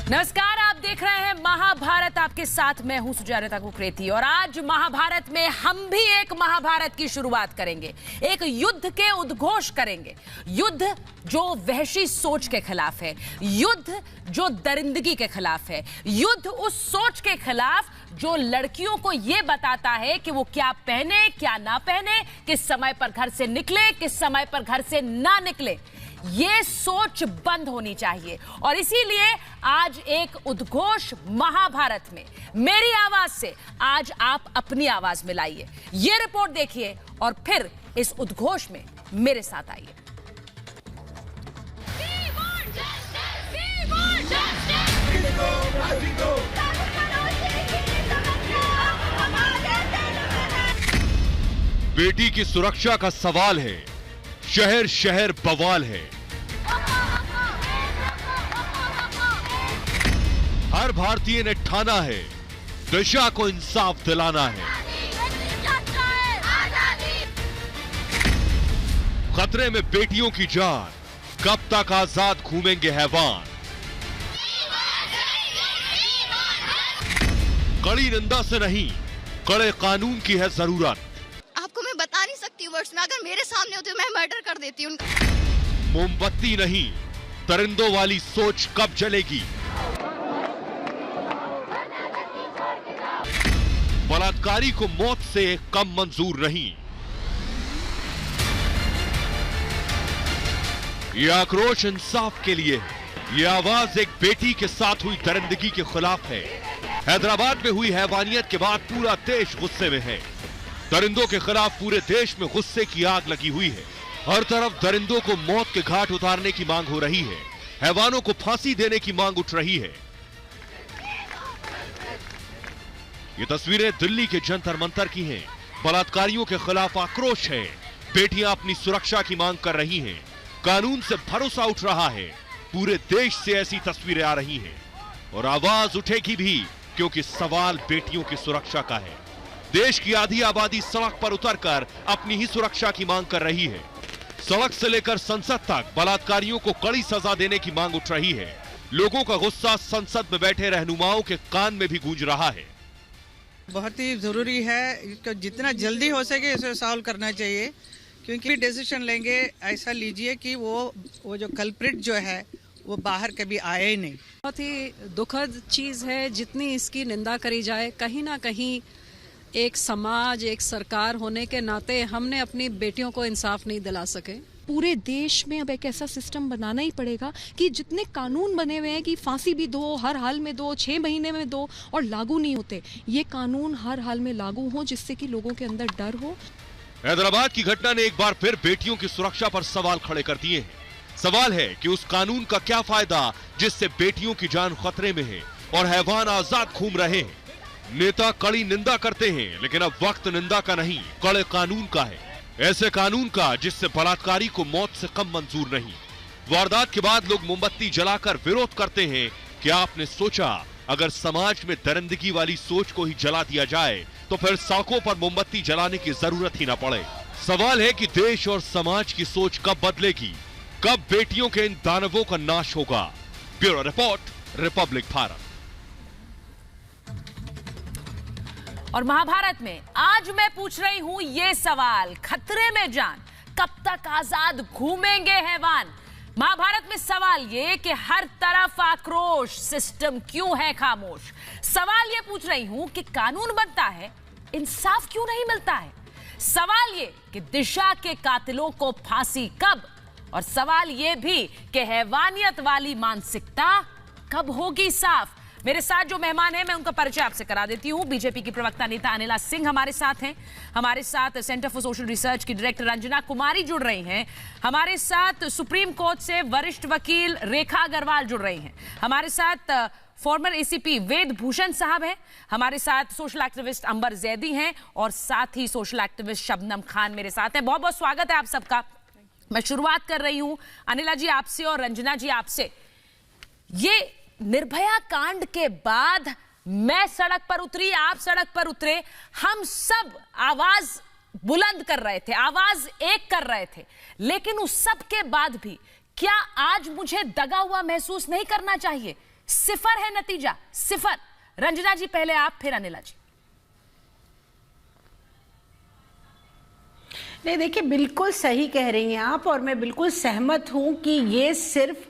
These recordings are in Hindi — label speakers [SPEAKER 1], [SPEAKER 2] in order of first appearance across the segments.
[SPEAKER 1] नमस्कार, आप देख रहे हैं महाभारत। आपके साथ मैं हूं सुजाता कुकरेती और आज महाभारत में हम भी एक महाभारत की शुरुआत करेंगे। एक युद्ध के उद्घोष करेंगे। युद्ध जो वहशी सोच के खिलाफ है, युद्ध जो दरिंदगी के खिलाफ है, युद्ध उस सोच के खिलाफ जो लड़कियों को यह बताता है कि वो क्या पहने क्या ना पहने, किस समय पर घर से निकले किस समय पर घर से ना निकले। ये सोच बंद होनी चाहिए और इसीलिए आज एक उद्घोष महाभारत में मेरी आवाज से आज आप अपनी आवाज मिलाइए। ये रिपोर्ट देखिए और फिर इस उद्घोष में मेरे साथ आइए।
[SPEAKER 2] बेटी की सुरक्षा का सवाल है, शहर शहर बवाल है। हर भारतीय ने ठाना है, दिशा को इंसाफ दिलाना है। खतरे में बेटियों की जान, कब तक आजाद घूमेंगे हैवान। कड़ी निंदा से नहीं, कड़े कानून की है जरूरत।
[SPEAKER 3] आपको मैं बता नहीं सकती वर्ड्स में, अगर मेरे सामने होते मैं मर्डर कर देती हूँ।
[SPEAKER 2] मोमबत्ती नहीं, दरिंदों वाली सोच कब जलेगी। बलात्कारी को मौत से कम मंजूर नहीं। यह आक्रोश इंसाफ के लिए है। यह आवाज एक बेटी के साथ हुई दरिंदगी के खिलाफ है। हैदराबाद में हुई हैवानियत के बाद पूरा देश गुस्से में है। दरिंदों के खिलाफ पूरे देश में गुस्से की आग लगी हुई है। हर तरफ दरिंदों को मौत के घाट उतारने की मांग हो रही है। हैवानों को फांसी देने की मांग उठ रही है। ये तस्वीरें दिल्ली के जंतर मंतर की हैं। बलात्कारियों के खिलाफ आक्रोश है। बेटियां अपनी सुरक्षा की मांग कर रही हैं। कानून से भरोसा उठ रहा है। पूरे देश से ऐसी तस्वीरें आ रही हैं और आवाज उठेगी भी, क्योंकि सवाल बेटियों की सुरक्षा का है। देश की आधी आबादी सड़क पर उतरकर अपनी ही सुरक्षा की मांग कर रही है। सड़क से लेकर संसद तक बलात्कारियों को कड़ी सजा देने की मांग उठ रही है। लोगों का गुस्सा संसद में बैठे रहनुमाओं के कान में भी गूंज रहा है।
[SPEAKER 4] बहुत ही जरूरी है, जितना जल्दी हो सके इसे सॉल्व करना चाहिए, क्योंकि डिसीजन लेंगे ऐसा लीजिए कि वो जो कल्प्रिट जो है वो बाहर कभी आए ही नहीं।
[SPEAKER 5] बहुत ही दुखद चीज है। जितनी इसकी निंदा करी जाए, कहीं ना कहीं एक समाज, एक सरकार होने के नाते हमने अपनी बेटियों को इंसाफ नहीं दिला सके।
[SPEAKER 6] पूरे देश में अब एक ऐसा सिस्टम बनाना ही पड़ेगा कि जितने कानून बने हुए हैं कि फांसी भी दो, हर हाल में दो, 6 महीने में दो और लागू नहीं होते, ये कानून हर हाल में लागू हो, जिससे कि लोगों के अंदर डर हो।
[SPEAKER 2] हैदराबाद की घटना ने एक बार फिर बेटियों की सुरक्षा पर सवाल खड़े कर दिए हैं। सवाल है कि उस कानून का क्या फायदा जिससे बेटियों की जान खतरे में है और हैवान आजाद घूम रहे हैं। नेता कड़ी निंदा करते हैं, लेकिन अब वक्त निंदा का नहीं, कड़े कानून का है। ऐसे कानून का जिससे बलात्कारी को मौत से कम मंजूर नहीं। वारदात के बाद लोग मोमबत्ती जलाकर विरोध करते हैं। क्या आपने सोचा, अगर समाज में दरिंदगी वाली सोच को ही जला दिया जाए तो फिर सड़कों पर मोमबत्ती जलाने की जरूरत ही ना पड़े। सवाल है कि देश और समाज की सोच कब बदलेगी, कब बेटियों के इन दानवों का नाश होगा। Bureau report, Republic Bharat.
[SPEAKER 1] और महाभारत में आज मैं पूछ रही हूं ये सवाल, खतरे में जान, कब तक आजाद घूमेंगे हैवान। महाभारत में सवाल ये कि हर तरफ आक्रोश, सिस्टम क्यों है खामोश। सवाल ये पूछ रही हूं कि कानून बनता है, इंसाफ क्यों नहीं मिलता है। सवाल ये कि दिशा के कातिलों को फांसी कब, और सवाल ये भी कि हैवानियत वाली मानसिकता कब होगी साफ। मेरे साथ जो मेहमान हैं, मैं उनका परिचय आपसे करा देती हूं। बीजेपी की प्रवक्ता नेता अनिला सिंह हमारे साथ हैं। हमारे साथ सेंटर फॉर सोशल रिसर्च की डायरेक्टर रंजना कुमारी जुड़ रही हैं। हमारे साथ सुप्रीम कोर्ट से वरिष्ठ वकील रेखा अग्रवाल जुड़ रही हैं। हमारे साथ फॉर्मर एसीपी वेद भूषण साहब हैं। हमारे साथ सोशल एक्टिविस्ट अंबर जैदी हैं और साथ ही सोशल एक्टिविस्ट शबनम खान मेरे साथ हैं। बहुत बहुत स्वागत है आप सबका। मैं शुरुआत कर रही हूं अनिला जी आपसे और रंजना जी आपसे। ये निर्भया कांड के बाद मैं सड़क पर उतरी, आप सड़क पर उतरे, हम सब आवाज बुलंद कर रहे थे, आवाज एक कर रहे थे, लेकिन उस सब के बाद भी क्या आज मुझे दगा हुआ महसूस नहीं करना चाहिए सिफर है नतीजा, सिफर। रंजना जी पहले आप, फिर अनिला जी।
[SPEAKER 7] नहीं, देखिए बिल्कुल सही कह रही हैं आप, और मैं बिल्कुल सहमत हूं कि ये सिर्फ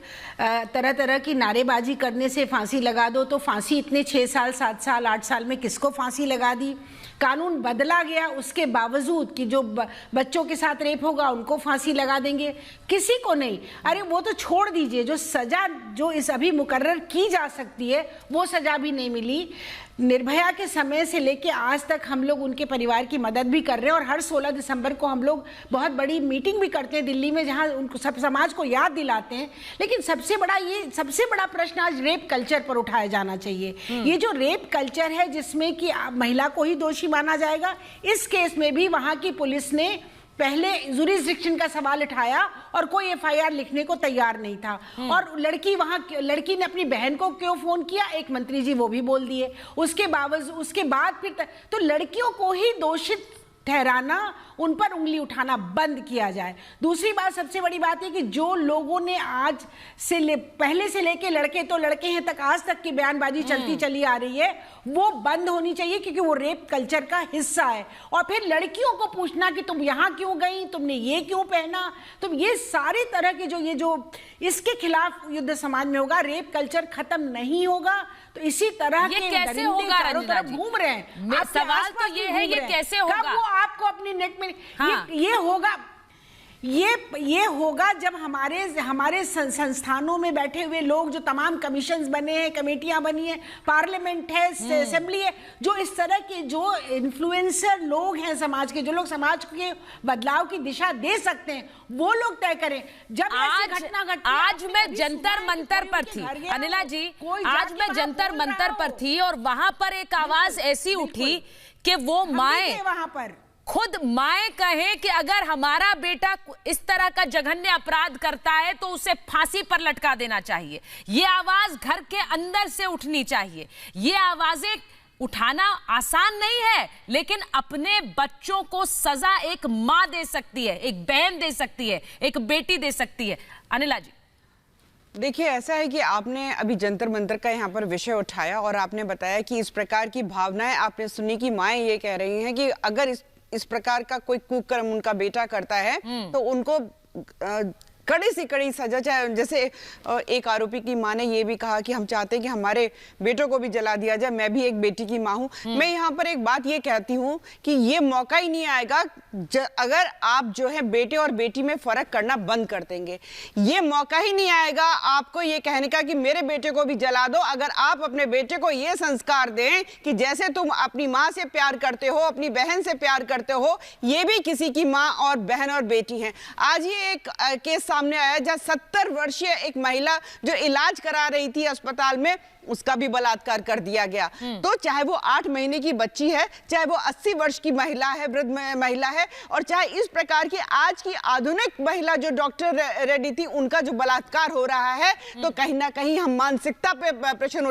[SPEAKER 7] तरह तरह की नारेबाजी करने से फांसी लगा दो तो फांसी इतने 6 साल 7 साल 8 साल में किसको फांसी लगा दी। कानून बदला गया उसके बावजूद कि जो बच्चों के साथ रेप होगा उनको फांसी लगा देंगे, किसी को नहीं। अरे वो तो छोड़ दीजिए, जो सजा जो इस अभी मुकर्रर की जा सकती है वो सजा भी नहीं मिली। निर्भया के समय से लेके आज तक हम लोग उनके परिवार की मदद भी कर रहे हैं, और हर 16 दिसंबर को हम लोग बहुत बड़ी मीटिंग भी करते हैं दिल्ली में, जहां उनको सब समाज को याद दिलाते हैं। लेकिन सबसे बड़ा प्रश्न आज रेप कल्चर पर उठाया जाना चाहिए। ये जो रेप कल्चर है जिसमें कि महिला को ही दोषी माना जाएगा, इस केस में भी वहां की पुलिस ने पहले जुरिस्डिक्शन का सवाल उठाया और कोई एफआईआर लिखने को तैयार नहीं था। और लड़की ने अपनी बहन को क्यों फोन किया, एक मंत्री जी वो भी बोल दिए। उसके बाद फिर तो लड़कियों को ही दोषित ठहराना, उन पर उंगली उठाना बंद किया जाए। दूसरी बात, सबसे बड़ी बात है कि जो लोगों ने आज से पहले से लेके लड़के तो लड़के हैं तक आज तक की बयानबाजी चलती चली आ रही है, वो बंद होनी चाहिए, क्योंकि वो रेप कल्चर का हिस्सा है। और फिर लड़कियों को पूछना कि तुम यहां क्यों गई, तुमने ये क्यों पहना, तुम ये सारी तरह के जो इसके खिलाफ युद्ध समाज में होगा। रेप कल्चर खत्म नहीं होगा तो इसी तरह
[SPEAKER 1] ये
[SPEAKER 7] के
[SPEAKER 1] कैसे होगा रंजना जी?
[SPEAKER 7] घूम रहे हैं।
[SPEAKER 1] सवाल तो ये है, ये कैसे होगा?
[SPEAKER 7] कब वो आपको अपनी नेक में
[SPEAKER 1] हाँ।
[SPEAKER 7] ये होगा, ये होगा जब हमारे संस्थानों में बैठे हुए लोग, जो तमाम कमीशंस बने हैं, कमेटियां बनी है, पार्लियामेंट है, असेंबली है, जो इस तरह के जो इन्फ्लुएंसर लोग हैं समाज के, जो लोग समाज के बदलाव की दिशा दे सकते हैं, वो लोग तय करें। जब ऐसी घटना घटती,
[SPEAKER 1] आज मैं जंतर मंतर पर थी अनिला जी, आज मैं जंतर मंतर पर थी और वहां पर एक आवाज ऐसी उठी कि वो माए
[SPEAKER 7] वहां पर
[SPEAKER 1] खुद माए कहे कि अगर हमारा बेटा इस तरह का जघन्य अपराध करता है तो उसे फांसी पर लटका देना चाहिए। ये आवाज घर के अंदर से उठनी चाहिए। ये आवाजें उठाना आसान नहीं है, लेकिन अपने बच्चों को सजा एक मां दे सकती है, एक बहन दे सकती है, एक बेटी दे सकती है। अनिला जी,
[SPEAKER 8] देखिए, ऐसा है कि आपने अभी जंतर मंतर का यहाँ पर विषय उठाया और आपने बताया कि इस प्रकार की भावनाएं आपने सुनी कि माएँ ये कह रही हैं कि अगर इस प्रकार का कोई कुकर्म उनका बेटा करता है तो उनको कड़ी से कड़ी सजा, चाहे जैसे एक आरोपी की मां ने ये भी कहा कि हम चाहते हैं कि हमारे बेटों को भी जला दिया जाए। मैं भी एक बेटी की मां हूं। मैं यहाँ पर एक बात ये कहती हूं कि ये मौका ही नहीं आएगा अगर आप जो है बेटे और बेटी में फर्क करना बंद कर देंगे। ये मौका ही नहीं आएगा आपको ये कहने का कि मेरे बेटे को भी जला दो, अगर आप अपने बेटे को ये संस्कार दें कि जैसे तुम अपनी माँ से प्यार करते हो, अपनी बहन से प्यार करते हो, ये भी किसी की माँ और बहन और बेटी हैं। आज ये एक केस सामने आया जहां 70 वर्षीय एक महिला जो इलाज करा रही थी अस्पताल में, उसका भी बलात्कार कर दिया गया। तो चाहे वो 8 महीने की बच्ची है, चाहे वो 80 वर्ष की महिला है, वृद्ध महिला है, और चाहे इस प्रकार की आज की आधुनिक महिला जो डॉक्टर रेड्डी थी, उनका जो बलात्कार हो रहा है, तो कहीं ना कहीं हम मानसिकता पे प्रश्न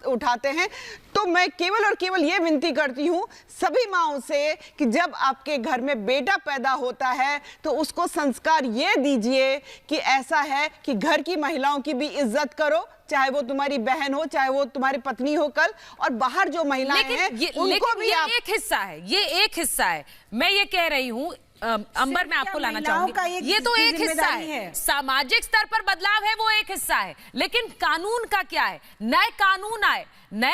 [SPEAKER 8] उठाते हैं। तो मैं केवल और केवल ये विनती करती हूँ सभी माँओं से कि जब आपके घर में बेटा पैदा होता है तो उसको संस्कार ये दीजिए कि ऐसा है कि घर की महिलाओं की भी इज्जत करो, चाहे वो तुम्हारी बहन हो, चाहे वो तुम्हारी पत्नी हो कल, और बाहर जो महिलाएं हैं उनको भी
[SPEAKER 1] ये एक हिस्सा है, ये एक हिस्सा है। मैं ये कह रही हूँ अंबर, मैं आपको लाना चाहूंगी, ये तो एक हिस्सा है, सामाजिक स्तर पर बदलाव है, वो एक हिस्सा है, लेकिन कानून का क्या है? नए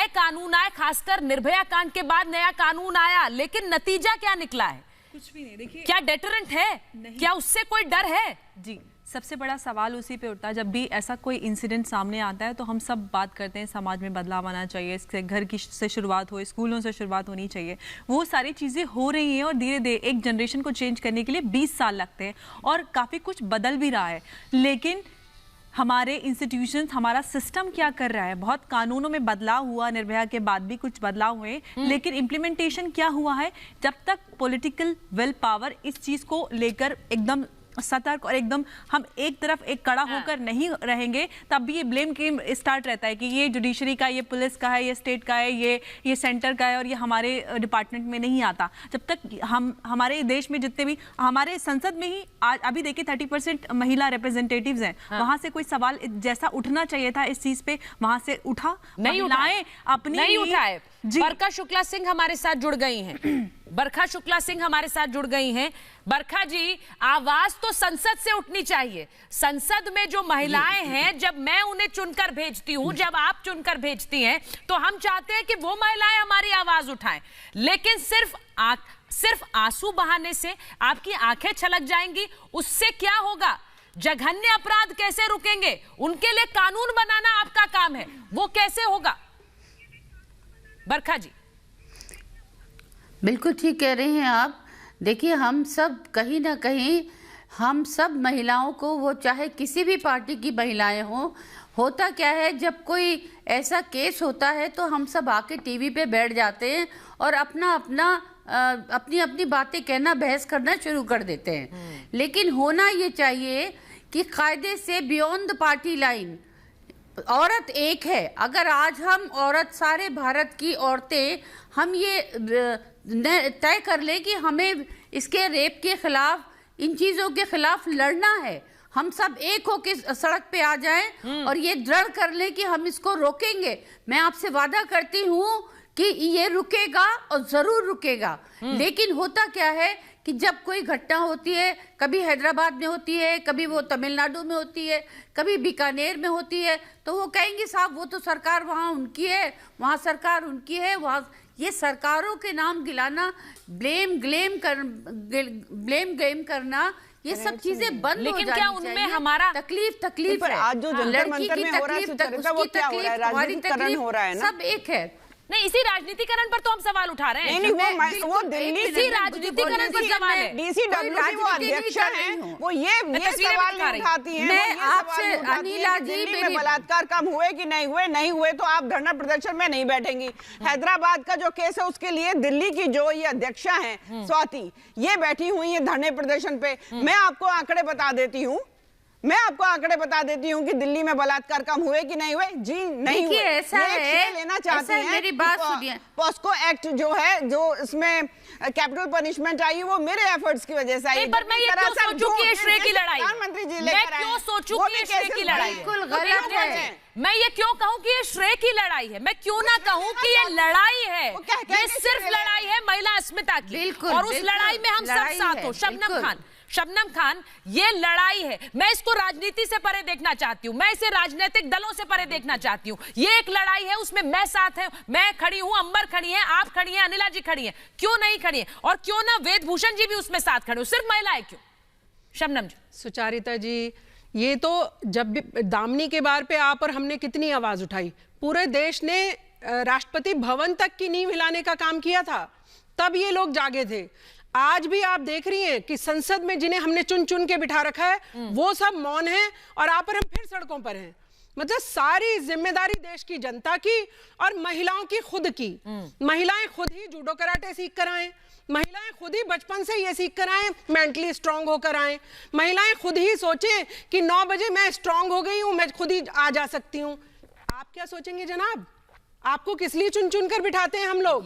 [SPEAKER 1] कानून आए, खासकर निर्भया कांड के बाद नया कानून आया, लेकिन नतीजा क्या निकला है?
[SPEAKER 9] कुछ भी नहीं। देखिए,
[SPEAKER 1] क्या डेटरेंट है? क्या उससे कोई डर है?
[SPEAKER 9] जी, सबसे बड़ा सवाल उसी पे उठता है। जब भी ऐसा कोई इंसिडेंट सामने आता है तो हम सब बात करते हैं समाज में बदलाव आना चाहिए, इससे घर की से शुरुआत हो, स्कूलों से शुरुआत होनी चाहिए। वो सारी चीज़ें हो रही हैं और धीरे धीरे एक जनरेशन को चेंज करने के लिए 20 साल लगते हैं और काफ़ी कुछ बदल भी रहा है। लेकिन हमारे इंस्टीट्यूशंस, हमारा सिस्टम क्या कर रहा है? बहुत कानूनों में बदलाव हुआ, निर्भया के बाद भी कुछ बदलाव हुए, लेकिन इम्प्लीमेंटेशन क्या हुआ है? जब तक पॉलिटिकल विल पावर इस चीज़ को लेकर एकदम सतर्क और एकदम हम एक तरफ एक कड़ा होकर नहीं रहेंगे, तब भी ये ब्लेम गेम स्टार्ट रहता है कि ये जुडिशरी का, ये पुलिस का है, ये स्टेट का है, ये सेंटर का है और ये हमारे डिपार्टमेंट में नहीं आता। जब तक हमारे देश में जितने भी हमारे संसद में ही अभी देखिए 30% महिला रिप्रेजेंटेटिव्स हैं, वहां से कोई सवाल जैसा उठना चाहिए था इस चीज पे वहां से उठा नहीं, अपनी नहीं उठाए।
[SPEAKER 1] बरखा शुक्ला सिंह हमारे साथ जुड़ गई हैं। बरखा शुक्ला सिंह हमारे साथ जुड़ गई हैं। बरखा जी, आवाज तो संसद से उठनी चाहिए। संसद में जो महिलाएं हैं, जब मैं उन्हें चुनकर भेजती हूं, जब आप चुनकर भेजती हैं, तो हम चाहते हैं कि वो महिलाएं हमारी आवाज उठाएं। लेकिन सिर्फ आंसू बहाने से आपकी आंखें छलक जाएंगी, उससे क्या होगा? जघन्य अपराध कैसे रुकेंगे? उनके लिए कानून बनाना आपका काम है, वो कैसे होगा? बरखा जी।
[SPEAKER 10] बिल्कुल ठीक कह रहे हैं आप। देखिए, हम सब कहीं ना कहीं, हम सब महिलाओं को, वो चाहे किसी भी पार्टी की महिलाएं हों, होता क्या है, जब कोई ऐसा केस होता है तो हम सब आके टीवी पे बैठ जाते हैं और अपनी अपनी बातें कहना, बहस करना शुरू कर देते हैं। लेकिन होना ये चाहिए कि कायदे से बियॉन्ड द पार्टी लाइन औरत एक है। अगर आज हम औरत, सारे भारत की औरतें, हम ये तय कर ले कि हमें इसके रेप के खिलाफ, इन चीजों के खिलाफ लड़ना है, हम सब एक होके सड़क पे आ जाएं और ये दृढ़ कर ले कि हम इसको रोकेंगे। मैं आपसे वादा करती हूँ कि ये रुकेगा और जरूर रुकेगा। लेकिन होता क्या है कि जब कोई घटना होती है, कभी हैदराबाद में होती है, कभी वो तमिलनाडु में होती है, कभी बीकानेर में होती है, तो वो कहेंगे साहब वो तो सरकार वहाँ उनकी है, वहाँ सरकार उनकी है, वहाँ। ये सरकारों के नाम गिलाना, ब्लेम गेम करना, ये सब चीजें बंद हो जानी चाहिए।
[SPEAKER 1] लेकिन क्या उनमें हमारा
[SPEAKER 10] तकलीफ है?
[SPEAKER 8] आज जो जंतर मंतर में हो रहा है, वो क्या हो रहा है? राजनीतिकरण हो रहा है ना,
[SPEAKER 10] सब एक है।
[SPEAKER 1] नहीं, इसी राजनीतिकरण पर तो हम सवाल उठा रहे हैं।
[SPEAKER 8] वो दिल्ली
[SPEAKER 1] इसी राजनीतिकरण पर सवाल है।
[SPEAKER 8] डीसीडब्ल्यू की वो अध्यक्ष हैं, वो ये सवाल नहीं उठाती हैं।
[SPEAKER 10] मैं आपसे, अनिला जी,
[SPEAKER 8] दिल्ली में बलात्कार कम हुए कि नहीं हुए तो आप धरना प्रदर्शन में नहीं बैठेंगी। हैदराबाद का जो केस है उसके लिए दिल्ली की जो ये अध्यक्षा हैं स्वाति, ये बैठी हुई है धरने प्रदर्शन पे। मैं आपको आंकड़े बता देती हूँ कि दिल्ली में बलात्कार कम हुए कि नहीं हुए? जी नहीं हुए।
[SPEAKER 10] ऐसा है,
[SPEAKER 8] लेना चाहते हैं।
[SPEAKER 10] मेरी बात सुनिए।
[SPEAKER 8] पॉस्को एक्ट जो है, जो इसमें कैपिटल पनिशमेंट आई, वो मेरे एफर्ट्स की वजह से आई।
[SPEAKER 1] पर मैं ये क्यों सोचूं कि ये श्रेय की लड़ाई,
[SPEAKER 8] प्रधानमंत्री जी
[SPEAKER 1] मैं क्यों सोचूं कि ये श्रेय की लड़ाई
[SPEAKER 10] बिल्कुल गलत है।
[SPEAKER 1] मैं ये क्यों कहूं कि ये श्रेय की लड़ाई है? मैं क्यों ना कहूं कि ये लड़ाई है? ये सिर्फ लड़ाई है महिला अस्मिता की, और उस लड़ाई में हम सब साथ हो। शबनम खान, ये लड़ाई है। मैं इसको राजनीति से परे देखना चाहती हूँ, मैं इसे राजनीतिक दलों से परे देखना चाहती हूँ। ये एक लड़ाई है, उसमें मैं साथ है, मैं खड़ी हूँ, अंबर खड़ी है, आप खड़ी हैं, अनिला जी खड़ी हैं। क्यों नहीं खड़ी है? और क्यों ना वेदभूषण जी भी उसमें साथ खड़े हो? सिर्फ महिलाएं क्यों? शबनम जी।
[SPEAKER 11] सुचारिता जी, ये तो जब भी दामनी के बार पे आप और हमने कितनी आवाज उठाई, पूरे देश ने राष्ट्रपति भवन तक की नींव हिलाने का काम किया था, तब ये लोग जागे थे। आज भी आप देख रही हैं कि संसद में जिन्हें हमने चुन चुन के बिठा रखा है, वो सब मौन हैं और आप और हम फिर सड़कों पर हैं। मतलब सारी जिम्मेदारी देश की जनता की और महिलाओं की खुद की। महिलाएं खुद ही जूडो कराटे सीख कर आए, महिलाएं खुद ही बचपन से ये सीख कर आए मेंटली स्ट्रांग होकर आए। महिलाएं खुद ही सोचें कि 9 बजे मैं स्ट्रांग हो गई हूं, मैं खुद ही आ जा सकती हूं। आप क्या सोचेंगे जनाब? आपको किस लिए चुन चुन कर बिठाते हैं हम लोग?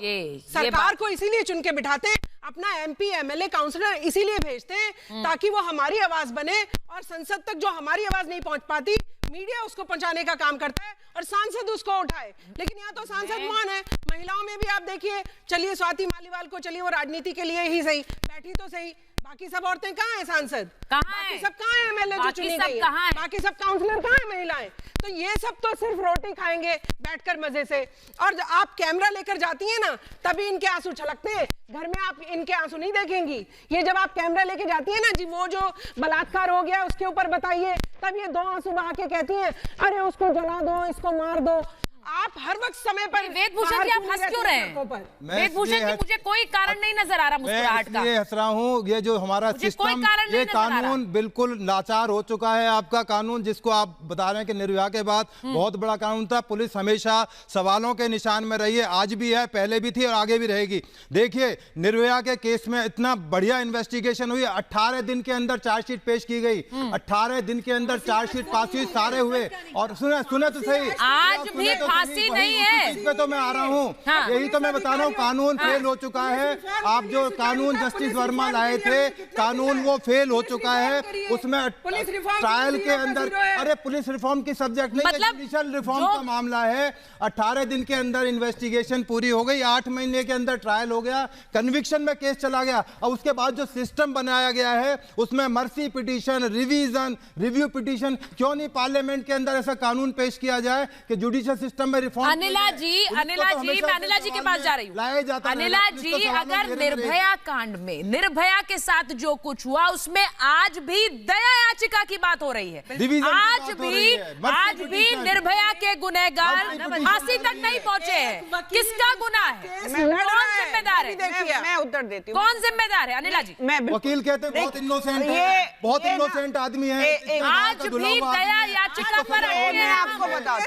[SPEAKER 11] सरकार को इसीलिए चुन के बिठाते हैं, अपना MP MLA काउंसलर इसीलिए भेजते हैं ताकि वो हमारी आवाज बने, और संसद तक जो हमारी आवाज नहीं पहुंच पाती, मीडिया उसको पहुंचाने का काम करता है और सांसद उसको उठाए। लेकिन यहाँ तो सांसद मौन है। महिलाओं में भी आप देखिए, चलिए स्वाति मालीवाल को, चलिए वो राजनीति के लिए ही सही बैठी तो सही, बाकी सब औरतें कहाँ हैं? सांसद कहाँ है? सब कहाँ है? MLA जो चुनी गई है, बाकी सब काउंसलर कहाँ है? महिलाएं। तो ये सब तो सिर्फ रोटी खाएंगे बैठकर मजे से, और आप कैमरा लेकर जाती हैं ना, तभी इनके आंसू छलकते हैं। घर में आप इनके आंसू नहीं देखेंगी। ये जब आप कैमरा लेके जाती है ना जी, वो जो बलात्कार हो गया उसके ऊपर बताइए, तब ये 2 आंसू बहा के कहती हैं, अरे उसको जला दो, इसको मार दो। आप आप हर वक्त समय पर
[SPEAKER 1] वेदभूषण जी, आप हंस क्यों रहे हैं? वेदभूषण जी, मुझे कोई कारण नहीं नजर आ रहा मुस्कुराहट का।
[SPEAKER 12] मैं हंस रहा हूँ, ये जो हमारा सिस्टम, ये कानून बिल्कुल लाचार हो चुका है। आपका कानून जिसको आप बता रहे हैं कि निर्भया के बाद बहुत बड़ा कानून था, पुलिस हमेशा सवालों के निशान में रही है, आज भी है, पहले भी थी और आगे भी रहेगी। देखिए, निर्भया के केस में इतना बढ़िया इन्वेस्टिगेशन हुई, 18 दिन के अंदर चार्जशीट पेश की गई, 18 दिन के अंदर चार्जशीट पास हुई, सारे हुए। और सुने तो सही,
[SPEAKER 1] आज भी फांसी नहीं है।
[SPEAKER 12] इस पे तो मैं आ रहा हूँ, यही तो मैं बता रहा हूँ, कानून फेल हो चुका है। आप जो कानून जस्टिस वर्मा लाए थे, कानून वो फेल हो चुका है। उसमें ट्रायल के अंदर, अरे पुलिस रिफॉर्म की सब्जेक्ट नहीं, मतलब जुडिशियल रिफॉर्म का मामला है। 18 दिन के अंदर इन्वेस्टिगेशन पूरी हो गई, 8 महीने के अंदर ट्रायल हो गया, कन्विक्शन में केस चला गया। और उसके बाद जो सिस्टम बनाया गया है उसमें mercy petition, revision, review petition, क्यों नहीं पार्लियामेंट के अंदर ऐसा कानून पेश किया जाए कि जुडिशियल सिस्टम में रिफॉर्म।
[SPEAKER 1] अनिला जी, मैं अनिला जी के पास जा रही हूँ। अनिला जी, अगर निर्भया कांड में निर्भया के साथ जो कुछ हुआ उसमें आज भी दया याचिका की बात हो रही है, आज भी निर्भया के गुनहगार फांसी तक नहीं पहुंचे हैं। किसका गुनाह है? कौन जिम्मेदार है?
[SPEAKER 8] मैं उत्तर देती हूँ।
[SPEAKER 1] कौन जिम्मेदार है? अनिला जी,
[SPEAKER 12] वकील कहते हैं बहुत इनोसेंट है, बहुत इनोसेंट आदमी है।
[SPEAKER 1] आज भी दया याचिका पर
[SPEAKER 8] आपको बताओ,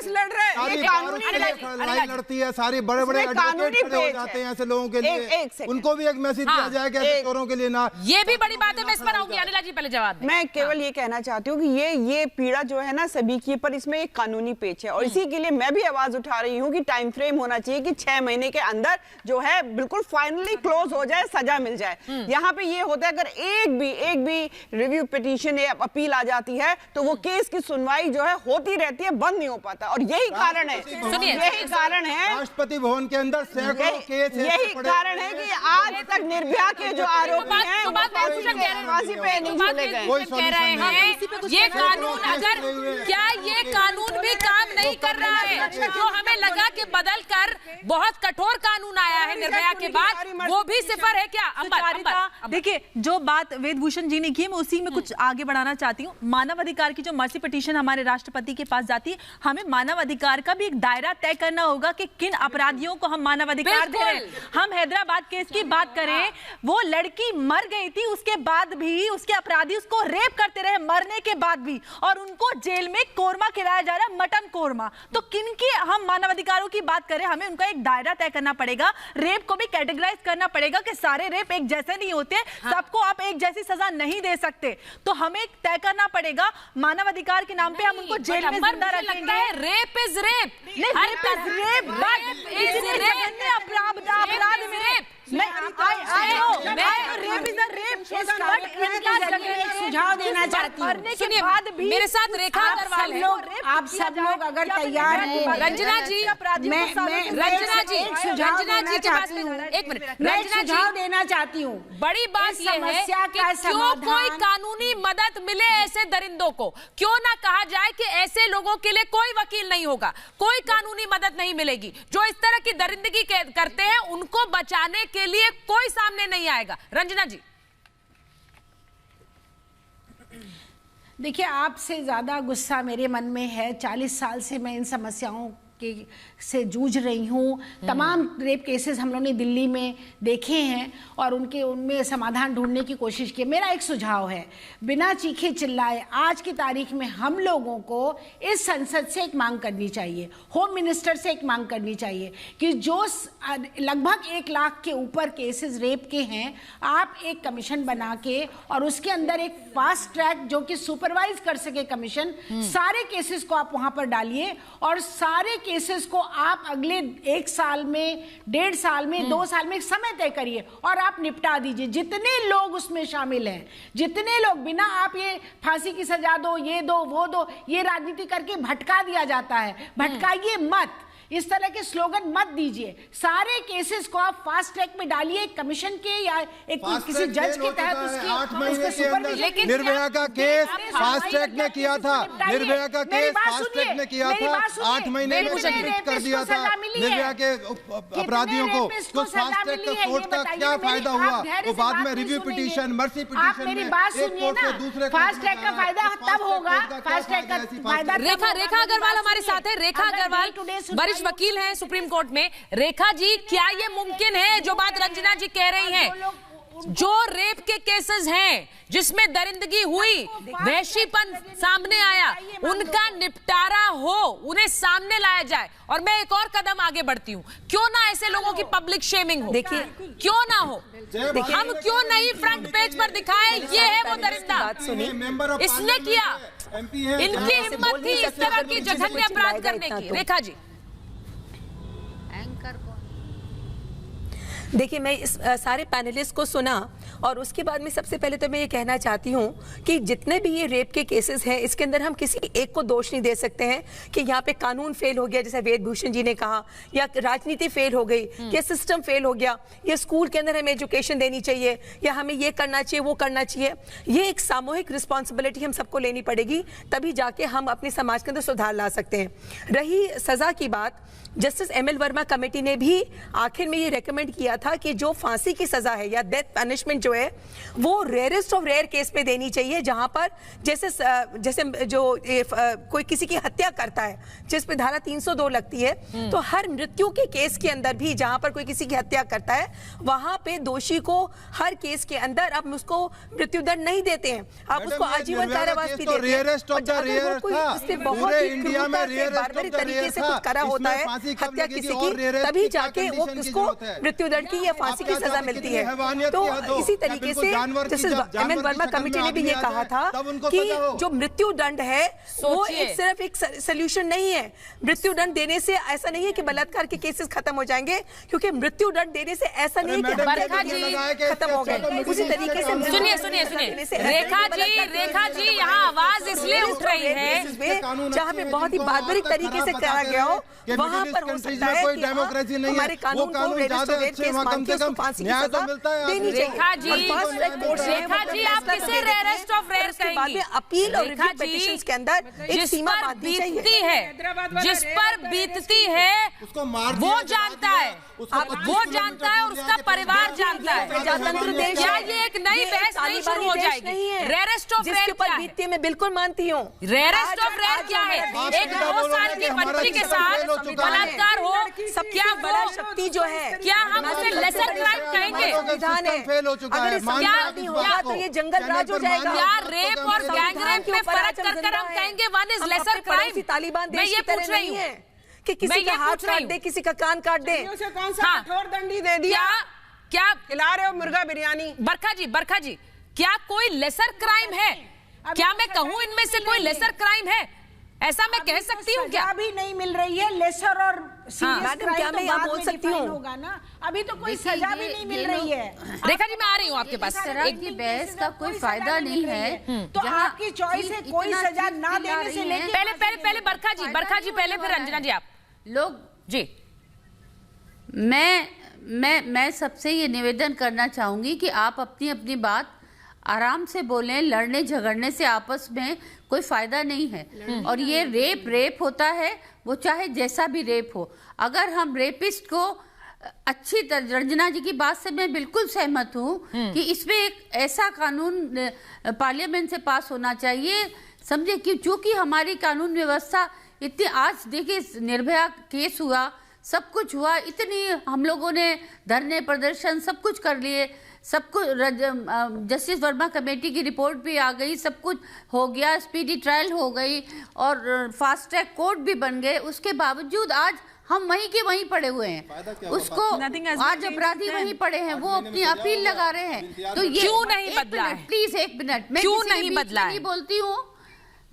[SPEAKER 12] लड़ाई लड़ती है, सारी बड़े बड़े एडवोकेट खड़े हो जाते हैं ऐसे लोगों के लिए, उनको भी एक मैसेज दिया जाए कि ऐसे चोरों के लिए ना।
[SPEAKER 1] ये भी बड़ी बात है, मैं इस पर आऊंगी। अनिला जी पहले जवाब दें।
[SPEAKER 8] मैं केवल ये कहना चाहती हूँ कि ये पीड़ा जो है ना सभी की, पर इसमें एक कानूनी पेच है और इसी के लिए मैं भी आवाज उठा रही हूँ कि टाइम फ्रेम होना चाहिए कि 6 महीने के अंदर जो है बिल्कुल फाइनली क्लोज हो जाए, सजा मिल जाए। यहाँ पे ये होता है अगर एक भी रिव्यू पिटीशन या अपील आ जाती है तो वो केस की सुनवाई जो है होती रहती है, बंद नहीं हो पाता। और यही कारण है, यही कारण है
[SPEAKER 12] राष्ट्रपति भवन के अंदर सैकड़ों केस,
[SPEAKER 8] यही कारण है कि आज तक निर्भया के जो आरोपी हैं फांसी पे नहीं झूले गए।
[SPEAKER 1] कह रहे हैं ये कानून, अगर क्या ये कानून भी काम नहीं कर रहा है जो हमें लगा कि बदल कर बहुत कठोर कानून आया है निर्भया के बाद, वो भी सिफर है क्या?
[SPEAKER 9] देखिए, जो बात वेदभूषण जी ने की, मैं उसी में कुछ आगे बढ़ाना चाहती हूँ। मानव अधिकार की जो मर्सी पिटीशन हमारे राष्ट्रपति के पास जाती है, हमें मानव अधिकार का भी एक दायरा तय करना होगा कि किन अपराधियों को हम मानव अधिकार दे रहे हैं। हम हैदराबाद केस की बात करें, वो लड़की मर गई थी, उसके बाद भी उसके अपराधी उसको रेप करते रहे मरने के बाद भी, और उनको जेल में कोरमा खिलाया जा रहा है, मटन कोरमा। तो किनकी हम मानव अधिकारों की बात करें, हमें उनका एक दायरा तय करना पड़ेगा। रेप को भी कैटेगराइज करना पड़ेगा कि सारे रेप एक जैसे नहीं होते, सबको आप एक जैसी सजा नहीं दे सकते। तो हमें तय करना पड़ेगा, मानव अधिकार के नाम पे हम उनको जेल में जिंदा रखेंगे।
[SPEAKER 1] रेप इज रेप,
[SPEAKER 7] सुझाव देना चाहती हूँ।
[SPEAKER 1] मेरे साथ रेखा अग्रवाल है।
[SPEAKER 7] आप सब लोग अगर तैयार हैं,
[SPEAKER 1] रंजना जी, एक मिनट,
[SPEAKER 7] सुझाव देना चाहती हूँ।
[SPEAKER 1] बड़ी बात यह है कि क्यों कोई कानूनी मदद मिले ऐसे दरिंदों को, क्यों ना कहा जाए कि ऐसे लोगों के लिए कोई वकील नहीं होगा, कोई कानूनी मदद नहीं मिलेगी। जो इस तरह की दरिंदगी करते हैं उनको बचाने के लिए कोई सामने नहीं आएगा। रंजना जी,
[SPEAKER 7] देखिए, आपसे ज्यादा गुस्सा मेरे मन में है। 40 साल से मैं इन समस्याओं से जूझ रही हूँ। तमाम रेप केसेस हम लोगों ने दिल्ली में देखे हैं और उनमें समाधान ढूंढने की कोशिश की। मेरा एक सुझाव है, बिना चीखे चिल्लाए आज की तारीख में हम लोगों को इस संसद से एक मांग करनी चाहिए, होम मिनिस्टर से एक मांग करनी चाहिए कि जो लगभग 1 लाख के ऊपर केसेस रेप के हैं, आप एक कमीशन बना के और उसके अंदर एक फास्ट ट्रैक जो कि सुपरवाइज कर सके कमीशन, सारे केसेस को आप वहां पर डालिए और सारे केसेस को आप अगले 1 साल में, 1.5 साल में, 2 साल में एक समय तय करिए और आप निपटा दीजिए। जितने लोग उसमें शामिल हैं, जितने लोग, बिना आप ये फांसी की सजा दो, ये दो, वो दो, ये राजनीति करके भटका दिया जाता है। भटकाइए मत, इस तरह के स्लोगन मत दीजिए। सारे केसेस को आप फास्ट ट्रैक में डालिए, कमीशन के या एक किसी जज के तहत उसके सुपरविजन।
[SPEAKER 12] निर्भया का केस फास्ट ट्रैक में किया था, निर्भया का केस फास्ट ट्रैक में किया था, 8 महीने में कन्विक्ट कर दिया था निर्भया के अपराधियों को। तो फास्ट ट्रैक का कोर्ट का क्या फायदा हुआ? वो बाद में रिव्यू पिटीशन, मर्सी पिटीशन,
[SPEAKER 7] मेरी बात सुनिए ना, फास्ट ट्रैक का फायदा तब होगा, फास्ट ट्रैक का फायदा।
[SPEAKER 1] रेखा अग्रवाल हमारे साथ है। रेखा अग्रवाल, वरिष्ठ वकील हैं सुप्रीम कोर्ट में। रेखा जी, क्या ये मुमकिन है जो बात रंजना जी कह रही हैं, जो रेप के केसेस हैं जिसमें दरिंदगी हुई, वहशीपन सामने आया, उनका निपटारा हो, उन्हें सामने लाया जाए? और मैं एक और कदम आगे बढ़ती हूँ, क्यों ना ऐसे लोगों की पब्लिक शेमिंग हो? देखिए, क्यों ना हो, हम क्यों नहीं फ्रंट पेज पर दिखाए ये है वो दरिंदा, इसने किया, इनकी हिम्मत थी इस तरह की जघन्य अपराध करने की। रेखा जी,
[SPEAKER 13] देखिए, मैं इस सारे पैनलिस्ट को सुना और उसके बाद में सबसे पहले तो मैं ये कहना चाहती हूँ कि जितने भी ये रेप के केसेस हैं, इसके अंदर हम किसी एक को दोष नहीं दे सकते हैं कि यहाँ पे कानून फेल हो गया, जैसे वेद भूषण जी ने कहा, या राजनीति फेल हो गई, या सिस्टम फेल हो गया, या स्कूल के अंदर हमें एजुकेशन देनी चाहिए, या हमें ये करना चाहिए, वो करना चाहिए। ये एक सामूहिक रिस्पॉन्सिबिलिटी हम सबको लेनी पड़ेगी, तभी जाके हम अपने समाज के अंदर सुधार ला सकते हैं। रही सजा की बात, जस्टिस ML वर्मा कमेटी ने भी आखिर में ये रेकमेंड किया था कि जो फांसी की सजा है या डेथ पनिशमेंट जो है वो रेयरेस्ट ऑफ रेयर केस पे देनी चाहिए, जहां पर जैसे जो कोई किसी की हत्या करता है जिस पे धारा 302 लगती है, तो हर मृत्यु के केस के अंदर भी जहां पर कोई किसी की हत्या करता है वहां पे दोषी को हर केस के अंदर आप उसको मृत्युदंड नहीं देते हैं, आप उसको आजीवन कारावास भी देते हैं। बहुत ही बार्बरी तरीके से कुछ करा होता है हत्या किसी की, तभी जाके वो उसको मृत्युदंड की या फांसी की सजा मिलती है। तो इसी तरीके से जस्टिस ML वर्मा कमेटी ने भी ये कहा था कि जो मृत्यु दंड है वो सिर्फ एक सोल्यूशन नहीं है। मृत्यु दंड देने से ऐसा नहीं है कि बलात्कार के केसेस खत्म हो जाएंगे, क्योंकि मृत्यु दंड देने से ऐसा नहीं है कि खत्म हो गए। उसी तरीके से
[SPEAKER 1] सुनिए रेखा जी यहाँ आवाज इसलिए उठ रही है
[SPEAKER 13] जहाँ पे बहुत ही बार्बरिक तरीके से करा गया हो, वहाँ पर हो सकता है कि हमारे कानून को फांसी की सजा देनी चाहिए।
[SPEAKER 1] रेखा जी, आप किसे रेयरेस्ट ऑफ रेयर कहेंगी?
[SPEAKER 13] अपील और रिव्यू पिटीशंस के अंदर एक सीमा बांधनी चाहिए।
[SPEAKER 1] जिस पर बीतती है वो जानता है, वो जानता है और उसका परिवार जानता है।
[SPEAKER 13] प्रजातंत्र देश,
[SPEAKER 1] क्या ये एक नई बहस नहीं शुरू हो जाएगी? रेयरेस्ट ऑफ रेयर
[SPEAKER 13] पर बीतती है, मैं बिल्कुल मानती हूँ।
[SPEAKER 1] रेयरेस्ट ऑफ रेयर क्या है? एक 2 साल की बच्ची के साथ बलात्कार हो, क्या बड़ा शक्ति जो है, क्या हम उसे लेसर क्राइम कहेंगे?
[SPEAKER 13] विधान है, अगर इस नहीं होगा तो ये जंगल राज हो जाएगा।
[SPEAKER 1] क्या रेप और गैंग रेप में फर्क कर हम कहेंगे one is lesser crime?
[SPEAKER 13] Taliban देश की तरह नहीं है कि किसी का हाथ काट दे, किसी का कान काट दे।
[SPEAKER 11] कौन सा कठोर दंडी दे दिया?
[SPEAKER 1] क्या
[SPEAKER 11] खिला रहे हो मुर्गा बिरयानी?
[SPEAKER 1] बरखा जी, क्या कोई लेसर क्राइम है? क्या मैं कहूँ इनमें से कोई लेसर क्राइम है? ऐसा मैं कह सकती हूँ? क्या
[SPEAKER 7] भी नहीं मिल रही है लेसर और सीरियस क्राइम?
[SPEAKER 13] क्या मैं यहाँ बोल सकती हूँ?
[SPEAKER 7] होगा ना, अभी तो कोई सजा भी नहीं मिल रही है।
[SPEAKER 1] रेखा जी, मैं आ रही हूँ आपके पास।
[SPEAKER 10] इस तरह की बहस का कोई फायदा नहीं है।
[SPEAKER 7] तो आपकी चॉइस है, कोई सजा ना देने से लेके
[SPEAKER 1] पहले बरखा जी पहले, फिर रंजना जी आप
[SPEAKER 10] लोग
[SPEAKER 1] जी।
[SPEAKER 10] मैं सबसे ये निवेदन करना चाहूंगी कि आप अपनी अपनी बात आराम से बोलें। लड़ने झगड़ने से आपस में कोई फायदा नहीं है। और ये रेप होता है, वो चाहे जैसा भी रेप हो। अगर हम रेपिस्ट को अच्छी तरह, रंजना जी की बात से मैं बिल्कुल सहमत हूँ कि इसमें एक ऐसा कानून पार्लियामेंट से पास होना चाहिए, समझे, कि चूंकि हमारी कानून व्यवस्था इतनी, आज देखिए निर्भया केस हुआ, सब कुछ हुआ, इतनी हम लोगों ने धरने प्रदर्शन सब कुछ कर लिए, सब कुछ जस्टिस वर्मा कमेटी की रिपोर्ट भी आ गई, सब कुछ हो गया, स्पीडी ट्रायल हो गई और फास्ट ट्रैक कोर्ट भी बन गए। उसके बावजूद आज हम वहीं के वहीं पड़े हुए हैं। उसको आज अपराधी वहीं पड़े हैं, वो अपनी अपील लगा रहे हैं। तो ये
[SPEAKER 1] क्यों नहीं बदला है?
[SPEAKER 10] प्लीज एक मिनट, मैं
[SPEAKER 1] क्यों नहीं बदला है?
[SPEAKER 10] बोलती हूँ,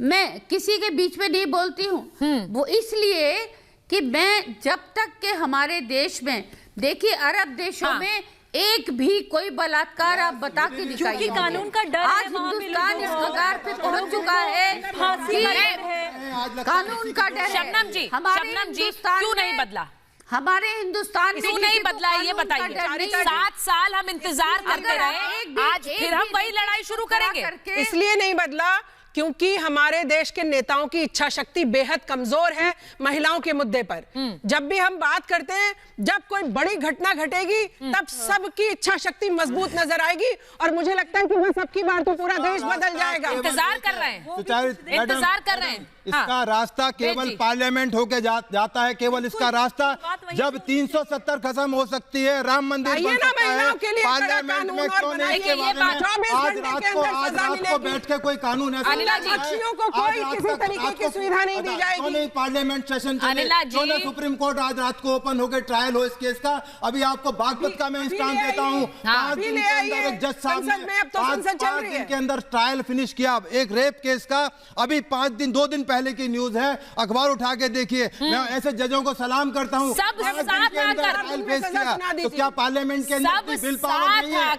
[SPEAKER 10] मैं किसी के बीच में नहीं बोलती हूँ। वो इसलिए कि मैं जब तक के हमारे देश में, देखिए अरब देशों में एक भी कोई बलात्कार आप बता के दिखाइए।
[SPEAKER 9] क्योंकि कानून का डर
[SPEAKER 10] आज हिंदुस्तान इस कगार पे पहुंच चुका है, कानून का डर है।
[SPEAKER 1] शबनम जी क्यों नहीं बदला?
[SPEAKER 10] हमारे हिंदुस्तान
[SPEAKER 1] क्यों नहीं बदला ये बताइए। 7 साल हम इंतजार करते रहे, आज फिर हम वही लड़ाई शुरू करेंगे।
[SPEAKER 11] इसलिए नहीं बदला क्योंकि हमारे देश के नेताओं की इच्छा शक्ति बेहद कमजोर है महिलाओं के मुद्दे पर। जब भी हम बात करते हैं, जब कोई बड़ी घटना घटेगी तब सबकी इच्छा शक्ति मजबूत नजर आएगी और मुझे लगता है कि वो सबकी बात तो पूरा देश बदल जाएगा।
[SPEAKER 1] इंतजार कर रहे हैं, इंतजार कर रहे हैं।
[SPEAKER 12] इसका रास्ता केवल पार्लियामेंट होके जाता है, केवल इसका रास्ता जब 370 खत्म हो सकती है, राम मंदिर बन सकता है, पार्लियामेंट में क्यों नहीं के बारे में आज रात को बैठ के कोई कानून ऐसा की सुविधा नहीं दी जाएगी, क्यों नहीं पार्लियामेंट सेशन चले, क्यों नहीं सुप्रीम कोर्ट आज रात को ओपन होकर ट्रायल हो इस केस का। अभी आपको बागपत का मैं इंस्टांस देता हूँ, 5 दिन के अंदर एक जज साहब ने 5 दिन के अंदर ट्रायल फिनिश किया एक रेप केस का। अभी 2 दिन पहले की न्यूज है, अखबार उठा के देखिए। मैं ऐसे जजों को सलाम करता हूँ, तो क्या पार्लियामेंट के अंदर बिल पावर नहीं है?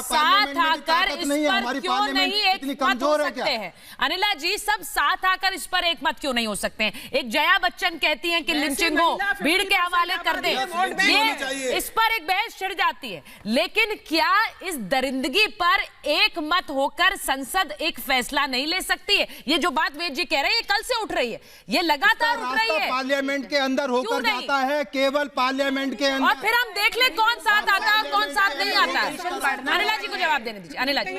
[SPEAKER 1] साथ आकर इस पर क्यों नहीं एक
[SPEAKER 12] इतनी
[SPEAKER 1] मत
[SPEAKER 12] कमजोर
[SPEAKER 1] हो
[SPEAKER 12] है
[SPEAKER 1] सकते
[SPEAKER 12] क्या?
[SPEAKER 1] हैं? अनिला जी, सब साथ आकर इस पर एक मत क्यों नहीं हो सकते हैं? एक जया बच्चन कहती हैं कि लिंचिंग हो, भीड़ के हवाले कर दे, ये इस पर एक बहस छिड़ जाती है। लेकिन क्या इस दरिंदगी पर एक मत होकर संसद एक फैसला नहीं ले सकती है? ये जो बात वेद जी कह रहे हैं, ये कल से उठ रही है, ये लगातार उठ रही है।
[SPEAKER 12] पार्लियामेंट के अंदर होकर जाता है, केवल पार्लियामेंट के अंदर,
[SPEAKER 1] और फिर हम देख ले कौन साथ आता है कौन साथ नहीं आता है। अनिला जी को जवाब देने दीजिए। अनिला जी,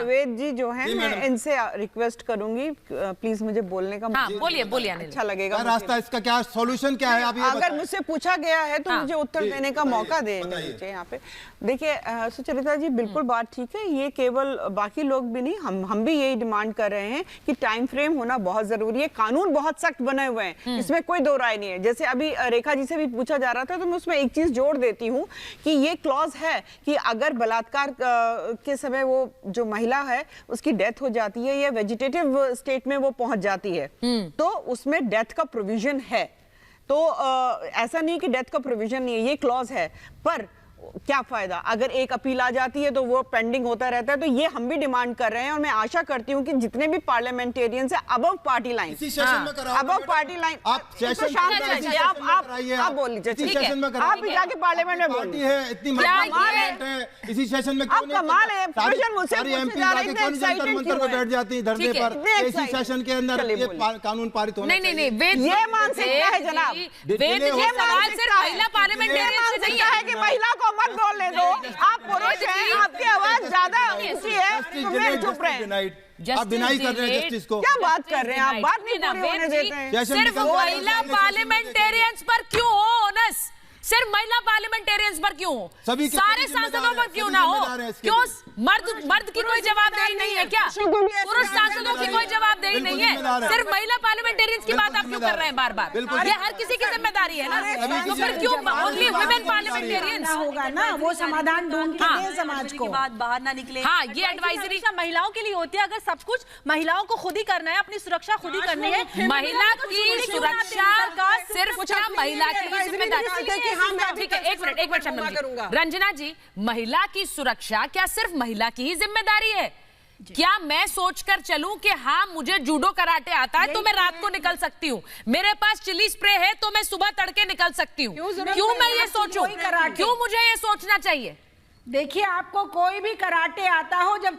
[SPEAKER 8] वेद जी जो है, मैं इनसे रिक्वेस्ट करूंगी प्लीज मुझे बोलने का
[SPEAKER 1] बोलिए
[SPEAKER 8] अच्छा लगेगा।
[SPEAKER 12] रास्ता इसका क्या सॉल्यूशन क्या है?
[SPEAKER 8] अगर मुझसे पूछा गया है तो मुझे उत्तर देने का मौका देना चाहिए। यहाँ पे देखिए सुचरिता जी, बिल्कुल बात ठीक है। ये केवल बाकी लोग भी नहीं, हम भी यही डिमांड कर रहे हैं कि टाइम फ्रेम होना बहुत जरूरी है। कानून बहुत सख्त बने हुए हैं, इसमें कोई दो राय नहीं है। जैसे अभी रेखा जी से भी पूछा जा रहा था, तो मैं उसमें एक चीज जोड़ देती हूँ कि ये क्लॉज है कि अगर बलात्कार के समय वो जो महिला है उसकी डेथ हो जाती है या वेजिटेटिव स्टेट में वो पहुंच जाती है, तो उसमें डेथ का प्रोविजन है। तो ऐसा नहीं कि डेथ का प्रोविजन नहीं है, ये क्लॉज है। पर क्या फायदा अगर एक अपील आ जाती है तो वो पेंडिंग होता रहता है। तो ये हम भी डिमांड कर रहे हैं और मैं आशा करती हूँ कि जितने भी पार्लियामेंटियन है above party line, above party line, आप बोल लीजिए, आप भी जाके पार्लियामेंट में बोलिए।
[SPEAKER 12] इसी सेशन में
[SPEAKER 8] आप कमाल है,
[SPEAKER 12] बैठ जाती है धरने पर, इसी सेशन के अंदर ये कानून पारित होना
[SPEAKER 8] नहीं, ये मानसिकता है जनाब,
[SPEAKER 1] महिला पार्लियामेंटेरियन
[SPEAKER 8] है कि महिला को मत बोलने दो। आप पुरुष हैं, आपकी आवाज ज्यादा ऊंची है, तुम्हें चुप रहे।
[SPEAKER 12] आप डिनाई कर रहे हैं जस्टिस को।
[SPEAKER 8] क्या बात कर रहे हैं आप? बात नहीं पूरी होने देते हैं।
[SPEAKER 1] सिर्फ महिला पार्लियामेंटेरियंस पर क्यों हो ओनस? सिर्फ महिला पार्लियामेंटेरियंस पर क्यों हो? सारे सांसदों पर क्यों ना हो? क्यों मर्द की कोई जवाबदेही नहीं है क्या? पुरुष सांसदों की कोई जवाबदेही नहीं है? सिर्फ महिला पार्लियामेंटेरियंस की बात आप क्यों कर रहे हैं बार बार? ये हर किसी की जिम्मेदारी है ना, तो फिर क्यों ओनली वुमेन पार्लियामेंटेरियंस
[SPEAKER 7] होगा ना? वो समाधान ढूंढ के दें समाज को,
[SPEAKER 9] बात बाहर ना निकले।
[SPEAKER 1] हाँ, ये एडवाइजरी
[SPEAKER 9] महिलाओं के लिए होती है। अगर सब कुछ महिलाओं को खुद ही करना है, अपनी सुरक्षा खुद ही करनी है,
[SPEAKER 1] महिला की सुरक्षा सिर्फ महिला की जिम्मेदारी। ठीक है, एक मिनट रंजना जी, महिला की सुरक्षा क्या सिर्फ महिला की ही जिम्मेदारी है? क्या मैं सोचकर चलूं कि हाँ मुझे जूडो कराटे आता है तो मैं रात को निकल सकती हूँ, मेरे पास चिली स्प्रे है तो मैं सुबह तड़के निकल सकती हूँ? क्यों मैं ये सोचूं? क्यों मुझे ये सोचना चाहिए?
[SPEAKER 7] देखिए, आपको कोई भी कराटे आता हो, जब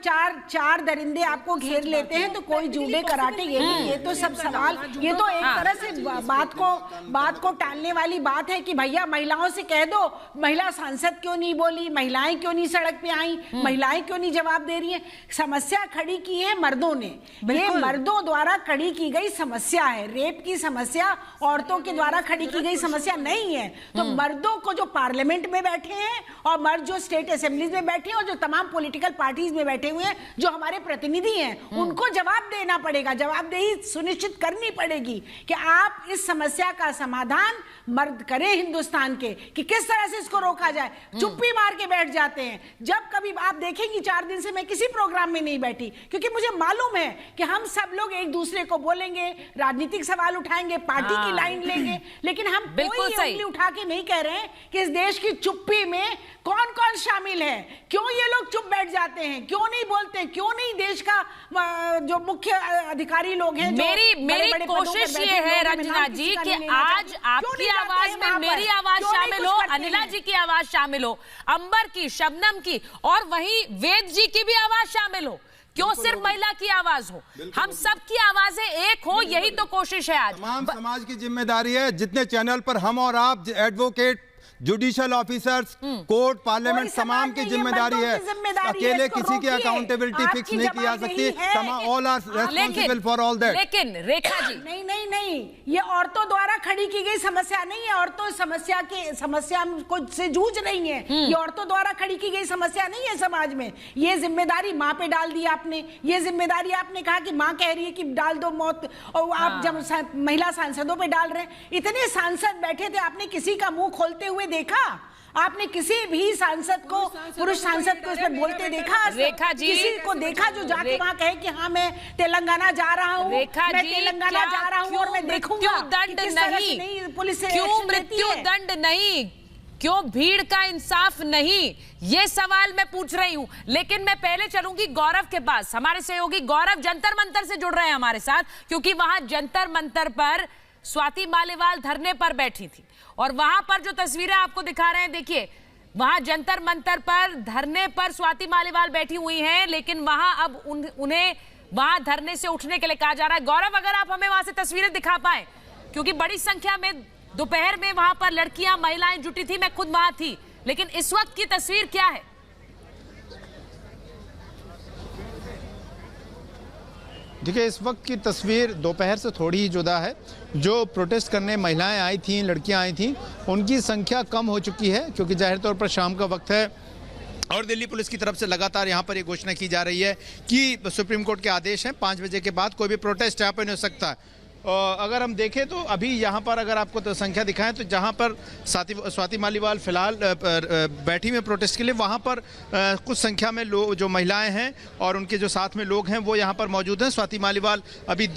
[SPEAKER 7] चार दरिंदे आपको घेर लेते हैं तो कोई जूडे कराटे, ये तो सब सवाल, ये तो एक तरह से बात को टालने वाली बात है कि भैया महिलाओं से कह दो, महिला सांसद क्यों नहीं बोली, महिलाएं क्यों नहीं सड़क पे आई, महिलाएं क्यों नहीं जवाब दे रही हैं? समस्या खड़ी की है मर्दों ने, ये मर्दों द्वारा खड़ी की गई समस्या है। रेप की समस्या औरतों के द्वारा खड़ी की गई समस्या नहीं है। तो मर्दों को जो पार्लियामेंट में बैठे हैं और मर्द जो स्टेट असेंबलीज में बैठे हैं और जो तमाम पॉलिटिकल पार्टीज में बैठे हुए हैं, जो हमारे प्रतिनिधि हैं, उनको जवाब देना पड़ेगा, जवाबदेही सुनिश्चित करनी पड़ेगी कि आप इस समस्या का समाधान मर्द करें हिंदुस्तान के, कि किस तरह से इसको रोका जाए। चुप्पी मार के बैठ जाते हैं। जब कभी आप देखेंगी, 4 दिन से मैं किसी प्रोग्राम में नहीं बैठी, क्योंकि मुझे मालूम है कि हम सब लोग एक दूसरे को बोलेंगे, राजनीतिक सवाल उठाएंगे, पार्टी की लाइन लेंगे, लेकिन हम कोई उंगली उठा के नहीं कह रहे हैं कि इस देश की चुप्पी में कौन कौन शामिल है। क्यों ये लोग चुप बैठ जाते हैं? क्यों नहीं बोलते? क्यों नहीं देश का जो मुख्य अधिकारी लोग हैं?
[SPEAKER 1] मेरी कोशिश ये है रंजना जी कि आज आपकी आवाज में मेरी आवाज शामिल हो, अनिला जी की आवाज शामिल हो, अंबर की, शबनम की, और वहीं वेद जी की भी आवाज शामिल हो। क्यों सिर्फ महिला की आवाज हो? हम सबकी आवाजें एक हो, यही तो कोशिश है आज।
[SPEAKER 12] तमाम समाज की जिम्मेदारी है। जितने चैनल पर हम और आप advocate judicial officers, court, parliament, तमाम की जिम्मेदारी है। अकेले किसी की अकाउंटेबिलिटी फिक्स नहीं की जा सकती। All are responsible for all that.
[SPEAKER 1] लेकिन रेखा जी,
[SPEAKER 7] नहीं, ये औरतों द्वारा खड़ी की गई समस्या नहीं है। औरतों समस्या को से जूझ रही है। ये औरतों द्वारा खड़ी की गई समस्या नहीं है समाज में। ये जिम्मेदारी माँ पे डाल दी आपने। ये जिम्मेदारी आपने कहा कि माँ कह रही है कि डाल दो मौत, और आप जब महिला सांसदों पे डाल रहे हैं। इतने सांसद बैठे थे, आपने किसी का मुंह खोलते हुए देखा? आपने किसी भी सांसद को, पुरुष सांसद को इस पर बोलते देखा?
[SPEAKER 1] रेखा जी,
[SPEAKER 7] किसी को देखा जो जाके वहाँ कहे कि हाँ मैं तेलंगाना जा रहा हूँ, मैं तेलंगाना जा रहा हूँ और मैं देखूंगा
[SPEAKER 1] दंड नहीं,
[SPEAKER 7] पुलिस से
[SPEAKER 1] क्यों मृत्यु दंड नहीं, क्यों भीड़ का इंसाफ नहीं, ये सवाल मैं पूछ रही हूं। लेकिन मैं पहले चलूंगी गौरव के पास। हमारे सहयोगी गौरव जंतर मंतर से जुड़ रहे हैं हमारे साथ, क्योंकि वहां जंतर मंतर पर स्वाति मालीवाल धरने पर बैठी थी और वहां पर जो तस्वीरें आपको दिखा रहे हैं, देखिए वहां जंतर मंतर पर धरने पर स्वाति मालीवाल बैठी हुई हैं, लेकिन वहां अब उन्हें वहां धरने से उठने के लिए कहा जा रहा है। गौरव, अगर आप हमें वहां से तस्वीरें दिखा पाए, क्योंकि बड़ी संख्या में दोपहर में वहां पर लड़कियां, महिलाएं जुटी थी, मैं खुद वहां थी, लेकिन इस वक्त की तस्वीर क्या है?
[SPEAKER 14] देखिए, इस वक्त की तस्वीर दोपहर से थोड़ी ही जुदा है। जो प्रोटेस्ट करने महिलाएं आई थीं, लड़कियां आई थीं, उनकी संख्या कम हो चुकी है, क्योंकि जाहिर तौर पर शाम का वक्त है और दिल्ली पुलिस की तरफ से लगातार यहाँ पर ये घोषणा की जा रही है कि सुप्रीम कोर्ट के आदेश हैं, 5 बजे के बाद कोई भी प्रोटेस्ट यहाँ पर नहीं हो सकता। अगर हम देखें तो अभी यहाँ पर अगर आपको तो संख्या दिखाएं तो जहाँ पर स्वाति मालीवाल फिलहाल बैठी हुई प्रोटेस्ट के लिए, वहाँ पर कुछ संख्या में लोग, जो महिलाएं हैं और उनके जो साथ में लोग हैं, वो यहाँ पर मौजूद हैं। स्वाति मालीवाल अभी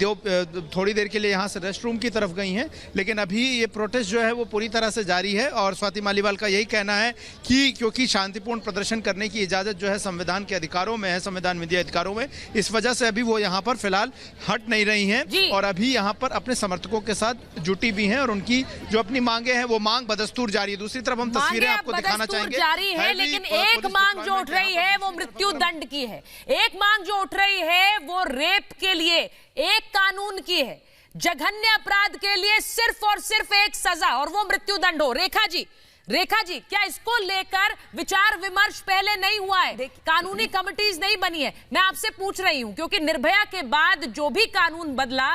[SPEAKER 14] थोड़ी देर के लिए यहाँ से रेस्ट रूम की तरफ गई हैं, लेकिन अभी ये प्रोटेस्ट जो है वो पूरी तरह से जारी है। और स्वाति मालीवाल का यही कहना है कि क्योंकि शांतिपूर्ण प्रदर्शन करने की इजाज़त जो है संविधान के अधिकारों में है, संविधान विधि अधिकारों में, इस वजह से अभी वो यहाँ पर फिलहाल हट नहीं रही हैं और अभी यहाँ पर अपने समर्थकों के साथ जुटी भी हैं और उनकी जो अपनी मांगे हैं वो मांग बदस्तूर जारी है। दूसरी तरफ हम तस्वीरें आपको दिखाना चाहेंगे
[SPEAKER 1] जारी है, लेकिन एक मांग जो उठ रही है वो मृत्यु दंड की है। एक मांग जो उठ रही है वो रेप के लिए एक कानून की है, जघन्य अपराध के लिए सिर्फ और सिर्फ एक सजा, और वो मृत्यु दंड हो। रेखा जी, क्या इसको लेकर विचार विमर्श पहले नहीं हुआ है? कानूनी कमिटीज नहीं बनी है? मैं आपसे पूछ रही हूं क्योंकि निर्भया के बाद जो भी कानून बदला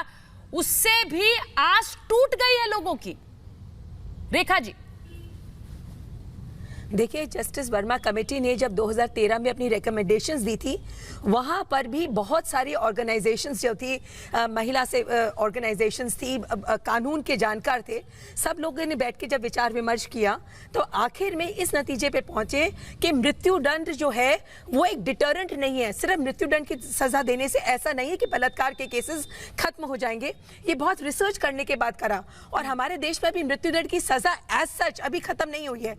[SPEAKER 1] उससे भी आस टूट गई है लोगों की। रेखा जी,
[SPEAKER 13] देखिए, जस्टिस वर्मा कमेटी ने जब 2013 में अपनी रिकमेंडेशंस दी थी, वहाँ पर भी बहुत सारी ऑर्गेनाइजेशंस जो थी, महिला से ऑर्गेनाइजेशंस थी, कानून के जानकार थे, सब लोगों ने बैठ के जब विचार विमर्श किया तो आखिर में इस नतीजे पे पहुंचे कि मृत्यु दंड जो है वो एक डिटरेंट नहीं है। सिर्फ मृत्यु दंड की सजा देने से ऐसा नहीं है कि बलात्कार के केसेस खत्म हो जाएंगे। ये बहुत रिसर्च करने के बाद करा, और हमारे देश में अभी मृत्यु दंड की सजा एज सच अभी खत्म नहीं हुई है।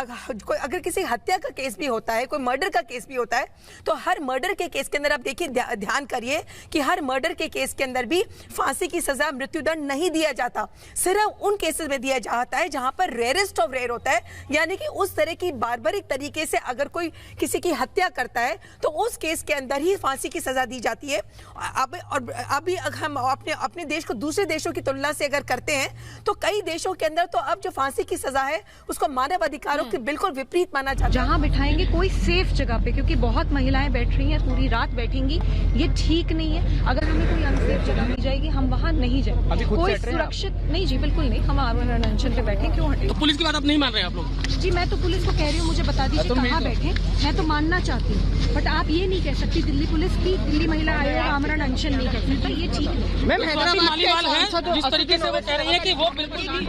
[SPEAKER 13] अगर किसी हत्या का केस भी होता है, कोई मर्डर का केस भी होता है, तो हर मर्डर के केस के अंदर आप देखिए, ध्यान करिए कि हर मर्डर के केस के अंदर भी फांसी की सजा, मृत्युदंड नहीं दिया जाता। सिर्फ उन केसेस में दिया जाता है जहां पर रेयरेस्ट ऑफ रेयर होता है, यानी कि उस तरह की बार्बरिक तरीके से अगर कोई किसी की हत्या करता है तो उस केस के अंदर ही फांसी की सजा दी जाती है। और अभी हम अपने देश को दूसरे देशों की तुलना से अगर करते हैं तो कई देशों के अंदर तो अब जो फांसी की सजा है उसको मानव अधिकारों के बिल्कुल विपरीत माना जाता है।
[SPEAKER 6] जहाँ बिठाएंगे कोई सेफ जगह पे, क्योंकि बहुत महिलाएं बैठ रही हैं, पूरी रात बैठेंगी, ये ठीक नहीं है। अगर हमें कोई अनसेफ जगह मिल जाएगी हम वहाँ नहीं जाएंगे। कोई सुरक्षित नहीं, जी बिल्कुल नहीं, हम आमरण अनशन पे बैठे, क्यों हटे?
[SPEAKER 15] तो पुलिस की बात आप नहीं मान रहे आप लोग?
[SPEAKER 6] जी मैं तो पुलिस को कह रही हूँ, मुझे बता दीजिए कहाँ बैठे। मैं तो मानना चाहती हूँ, बट आप ये नहीं कह सकती दिल्ली पुलिस की, दिल्ली महिला आयोग आमरण अनशन नहीं कर सकता, ये ठीक नहीं।
[SPEAKER 15] मैम, स्वाति मालीवाल है, जिस तरीके से वो कह रही है कि वो बिल्कुल भी नहीं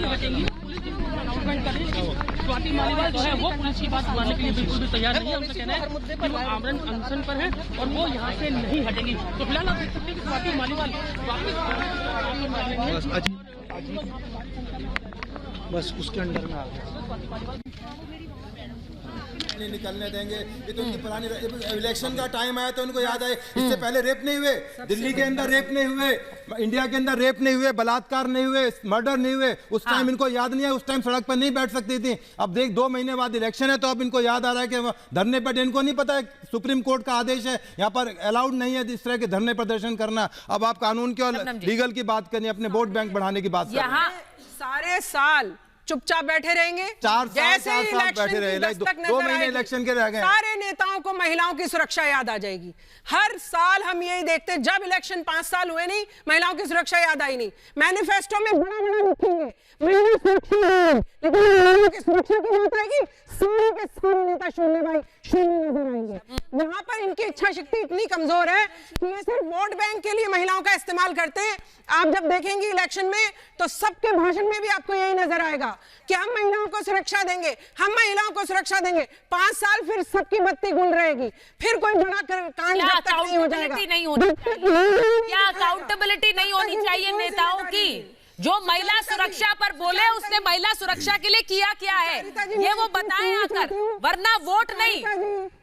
[SPEAKER 15] हटेंगी, स्वाति मालीवाल जो है वो पुलिस की बात मानने के लिए बिल्कुल भी तैयार नहीं है। उनका कहना है कि वो आमरण अनशन पर है और वो यहाँ से नहीं हटेंगी। तो फिलहाल आप देख सकते हैं कि स्वाति मालीवाल बस उसके अंडर में आ गया।
[SPEAKER 12] नहीं निकलने देंगे, ये तो उनकी पुरानी इलेक्शन का टाइम आया तो उनको याद आए, इससे पहले रेप नहीं हुए, दिल्ली के अंदर रेप नहीं हुए, इंडिया के अंदर रेप नहीं हुए, बलात्कार नहीं हुए, मर्डर नहीं हुए, उस टाइम इनको याद नहीं है, उस टाइम सड़क पर नहीं बैठ सकती थी। अब देख 2 महीने बाद इलेक्शन है तो अब इनको याद आ रहा है कि धरने पर, इनको नहीं पता है सुप्रीम कोर्ट का आदेश है, यहाँ पर अलाउड नहीं है इस तरह के धरने प्रदर्शन करना। अब आप कानून की और लीगल की बात करनी, अपने वोट बैंक बढ़ाने की बात करनी।
[SPEAKER 11] सारे साल चुपचाप बैठे रहेंगे?
[SPEAKER 12] 4 साल
[SPEAKER 11] जैसे ही
[SPEAKER 12] बैठे रहे, 2 महीने इलेक्शन के रह गए,
[SPEAKER 11] सारे नेताओं को महिलाओं की सुरक्षा याद आ जाएगी। हर साल हम यही देखते हैं, जब इलेक्शन 5 साल हुए नहीं, महिलाओं की सुरक्षा याद आई नहीं। मैनिफेस्टो में बड़ा बड़ा लिखेंगे महिला सुरक्षा, लेकिन महिलाओं की सुरक्षा की बात आएगी, सारे के सारे नेता शून्य नजर आएंगे। यहाँ पर इनकी इच्छा शक्ति इतनी कमजोर है कि ये सिर्फ वोट बैंक के लिए महिलाओं का इस्तेमाल करते हैं। आप जब देखेंगे इलेक्शन में तो सबके भाषण में भी आपको यही नजर आएगा कि हम महिलाओं को सुरक्षा देंगे, हम महिलाओं को सुरक्षा देंगे। 5 साल फिर सबकी बत्ती गुल रहेगी, फिर कोई बड़ा कांड जब तक नहीं हो जाएगा।
[SPEAKER 1] क्या अकाउंटेबिलिटी नहीं होनी चाहिए नेताओं की? जो महिला सुरक्षा पर बोले उसने महिला सुरक्षा के लिए किया क्या है ये वो बताएं आकर, वरना वोट नहीं।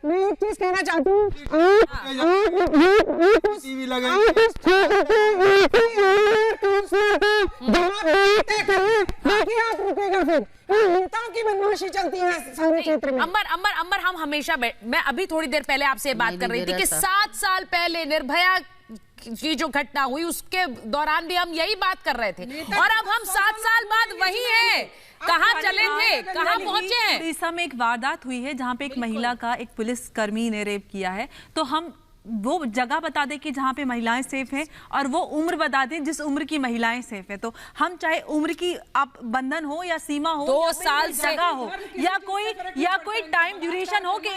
[SPEAKER 11] मैं एक चीज कहना चाहती हूँ, नेताओं की बदमाशी चलती है सारे क्षेत्र में।
[SPEAKER 1] अंबर हम हमेशा मैं अभी थोड़ी देर पहले आपसे बात कर रही थी कि 7 साल पहले निर्भया की जो घटना हुई उसके दौरान भी हम यही बात कर रहे थे, और अब हम 7 साल बाद वही है। कहाँ चले थे, कहाँ पहुंचे हैं?
[SPEAKER 9] उड़ीसा में एक वारदात हुई है जहाँ पे एक महिला का एक पुलिसकर्मी ने रेप किया है, तो हम वो जगह बता दें कि जहाँ पे महिलाएं सेफ हैं, और वो उम्र बता दें जिस उम्र की महिलाएं सेफ है। तो हम चाहे उम्र की आप बंधन हो या सीमा हो,
[SPEAKER 1] 2 साल
[SPEAKER 9] जगह हो या कोई टाइम ड्यूरेशन हो कि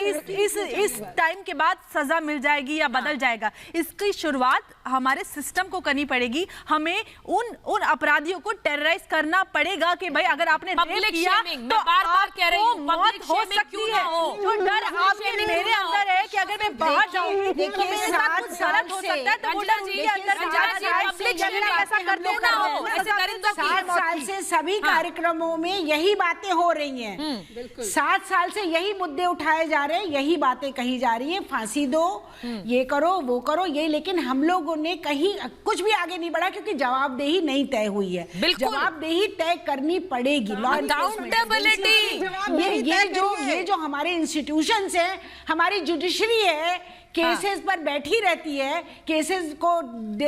[SPEAKER 9] इस टाइम के बाद सजा मिल जाएगी या बदल जाएगा, इसकी शुरुआत हमारे सिस्टम को करनी पड़ेगी। हमें उन अपराधियों को टेरराइज करना पड़ेगा कि भाई अगर आपने रेप किया तो
[SPEAKER 1] बार-बार कह रही हूं
[SPEAKER 9] मौत हो सकती है। जो डर आपके मेरे अंदर है कि अगर मैं बाहर जाऊंगी तो मेरे साथ कुछ गलत हो सकता है, तो वो डर मेरे अंदर
[SPEAKER 7] ऐसा 7 साल से सभी कार्यक्रमों में यही बातें हो रही हैं। 7 साल से यही मुद्दे उठाए जा रहे हैं, यही बातें कही जा रही हैं, फांसी दो, ये करो वो करो ये, लेकिन हम लोगों ने कहीं कुछ भी आगे नहीं बढ़ा क्योंकि जवाबदेही नहीं तय हुई है। जवाबदेही तय करनी पड़ेगी, अकाउंटेबिलिटी। ये जो हमारे इंस्टीट्यूशंस हैं, हमारी जुडिशरी है, केसेस पर बैठी रहती है, केसेस को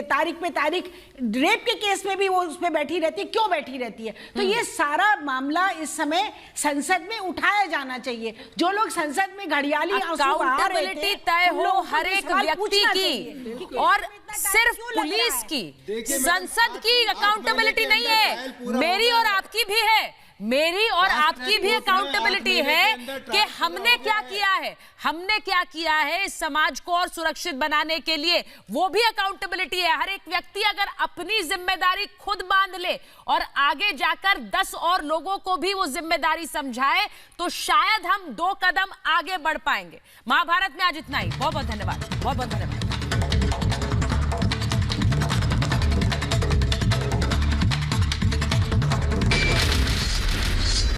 [SPEAKER 7] तारीख पे तारीख, रेप के केस में भी वो उस पे बैठी रहती है, क्यों बैठी रहती है? तो ये सारा मामला इस समय संसद में उठाया जाना चाहिए। जो लोग संसद में घड़ियाली
[SPEAKER 1] अकाउंटेबिलिटी तय हो हर एक व्यक्ति की, और सिर्फ पुलिस की, संसद की अकाउंटेबिलिटी नहीं है, मेरी और आपकी भी है। मेरी और आपकी भी अकाउंटेबिलिटी है कि हमने क्या किया है इस समाज को और सुरक्षित बनाने के लिए, वो भी अकाउंटेबिलिटी है। हर एक व्यक्ति अगर अपनी जिम्मेदारी खुद बांध ले और आगे जाकर 10 और लोगों को भी वो जिम्मेदारी समझाए तो शायद हम 2 कदम आगे बढ़ पाएंगे। महाभारत में आज इतना ही। बहुत बहुत धन्यवाद।